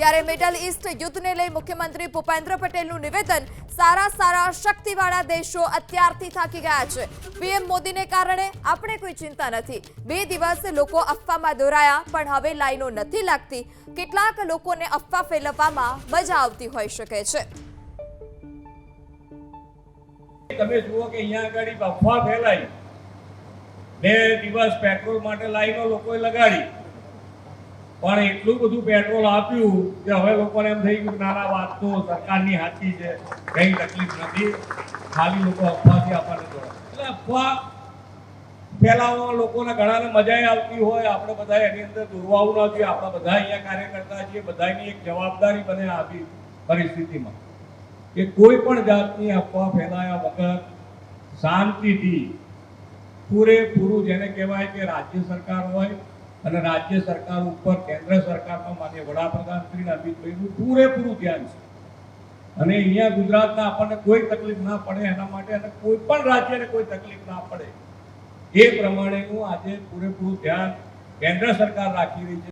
ત્યારે middle East યુદ્ધને લઈ મુખ્યમંત્રી ભૂપેન્દ્ર પટેલનું નિવેદન, સારા શક્તિવાળા દેશો અત્યારથી થાકી ગયા છે. પીએમ મોદીને કારણે આપણે કોઈ ચિંતા નથી. 2 દિવસ લોકો અફવામાં દોરાયા, પણ હવે લાઈનો નથી લાગતી. કેટલાક લોકોને અફવા ફેલાવવામાં મજા આવતી હોઈ શકે છે. તમે જુઓ કે અહીંયા આગળ અફવા ફેલાઈ, 2 દિવસ પેટ્રોલ માટે લાઈનો લોકોએ લગાડી, પણ એટલું બધું પેટ્રોલ આપ્યું કે હવે લોકોને એમ થઈ ગયું નાના વાત તો સરકારની સાચી છે, કઈ તકલીફ નથી, ખાલી લોકો અફવાથી આપણને દોડે. એટલે અફવા ફેલાવવામાં લોકોને ઘણાને મજા આવતી હોય. આપણે બધા એની અંદર દોરવાવું ના જોઈએ. આપણે બધા અહીંયા કાર્યકર્તા છીએ, બધાની એક જવાબદારી બને આવી પરિસ્થિતિમાં કે કોઈ પણ જાતની અફવા ફેલાયા વગર શાંતિથી પૂરેપૂરું, જેને કહેવાય કે રાજ્ય સરકાર હોય અને રાજ્ય સરકાર ઉપર કેન્દ્ર સરકારમાં માનીય વડાપ્રધાન શ્રી અમિતભાઈનું પૂરેપૂરું ધ્યાન છે. અને અહીંયા ગુજરાતના આપણને કોઈ તકલીફ ના પડે એના માટે, અને કોઈ પણ રાજ્યને કોઈ તકલીફ ના પડે એ પ્રમાણેનું આજે પૂરેપૂરું ધ્યાન કેન્દ્ર સરકાર રાખી રહી છે.